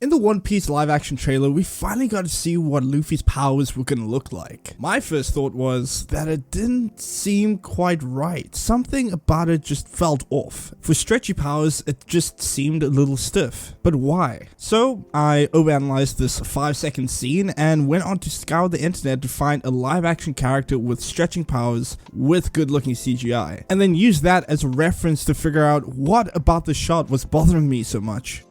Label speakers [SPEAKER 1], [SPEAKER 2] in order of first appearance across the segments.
[SPEAKER 1] In the One Piece live action trailer, we finally got to see what Luffy's powers were gonna look like. My first thought was that it didn't seem quite right. Something about it just felt off. For stretchy powers, it just seemed a little stiff. But why? So I overanalyzed this 5-second scene and went on to scour the internet to find a live action character with stretching powers with good looking CGI. And then use that as a reference to figure out what about the shot was bothering me so much.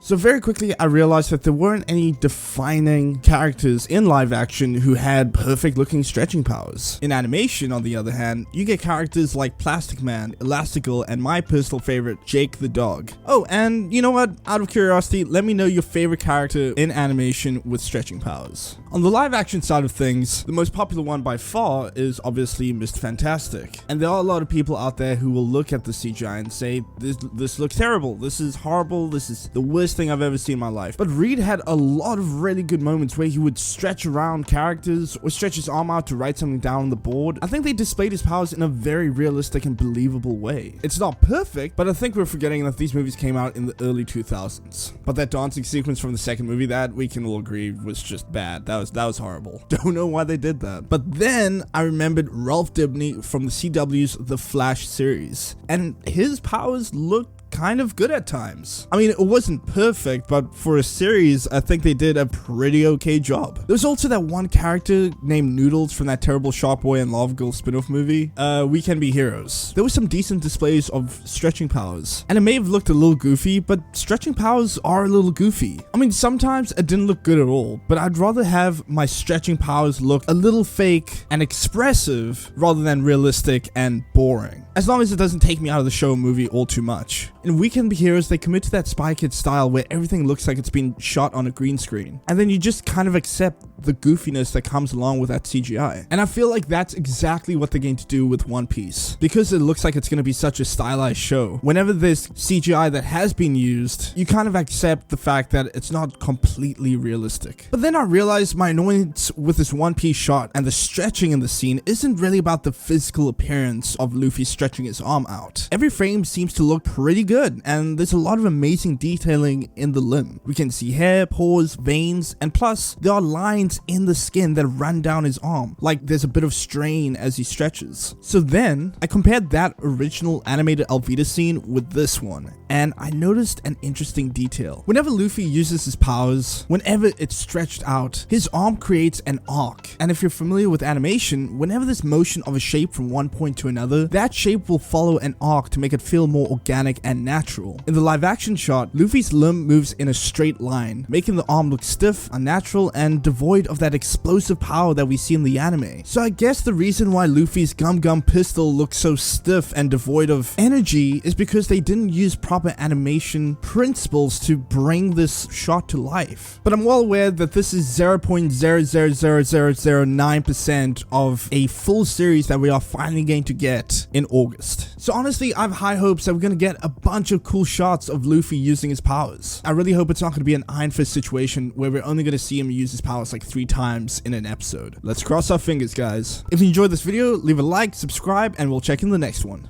[SPEAKER 1] So very quickly, I realized that there weren't any defining characters in live action who had perfect looking stretching powers. In animation, on the other hand, you get characters like Plastic Man, Elastical, and my personal favorite, Jake the dog. Oh, and you know what? Out of curiosity, let me know your favorite character in animation with stretching powers. On the live action side of things, the most popular one by far is obviously Mr. Fantastic. And there are a lot of people out there who will look at the CGI and say, this looks terrible, this is horrible, this is the worst thing I've ever seen in my life. But Reed had a lot of really good moments where he would stretch around characters or stretch his arm out to write something down on the board. I think they displayed his powers in a very realistic and believable way. It's not perfect, but I think we're forgetting that these movies came out in the early 2000s. But that dancing sequence from the second movie, that we can all agree was just bad. That was horrible. Don't know why they did that. But then I remembered Ralph Dibny from the CW's The Flash series, and his powers looked kind of good at times. I mean, it wasn't perfect, but for a series, I think they did a pretty okay job. There's also that one character named Noodles from that terrible Shark Boy and Lava Girl spin-off movie, We Can Be Heroes. There were some decent displays of stretching powers, and it may have looked a little goofy, but stretching powers are a little goofy. I mean, sometimes it didn't look good at all, but I'd rather have my stretching powers look a little fake and expressive rather than realistic and boring. As long as it doesn't take me out of the show or movie all too much. In We Can Be Heroes, they commit to that Spy Kids style where everything looks like it's been shot on a green screen. And then you just kind of accept the goofiness that comes along with that CGI. And I feel like that's exactly what they're going to do with One Piece. Because it looks like it's going to be such a stylized show, whenever there's CGI that has been used, you kind of accept the fact that it's not completely realistic. But then I realized my annoyance with this One Piece shot and the stretching in the scene isn't really about the physical appearance of Luffy stretching his arm out. Every frame seems to look pretty good, and there's a lot of amazing detailing in the limb. We can see hair, pores, veins, and plus there are lines in the skin that run down his arm, like there's a bit of strain as he stretches. So then I compared that original animated Alvida scene with this one, and I noticed an interesting detail. Whenever Luffy uses his powers, whenever it's stretched out, his arm creates an arc. And if you're familiar with animation, whenever there's motion of a shape from one point to another, that shape will follow an arc to make it feel more organic and natural. In the live action shot, Luffy's limb moves in a straight line, making the arm look stiff, unnatural, and devoid of that explosive power that we see in the anime. So I guess the reason why Luffy's Gum Gum pistol looks so stiff and devoid of energy is because they didn't use proper animation principles to bring this shot to life. But I'm well aware that this is 0.0000009% of a full series that we are finally going to get in August. So honestly, I have high hopes that we're going to get a bunch of cool shots of Luffy using his powers. I really hope it's not going to be an Iron Fist situation where we're only going to see him use his powers like 3 times in an episode. Let's cross our fingers, guys. If you enjoyed this video, leave a like, subscribe, and we'll check in the next one.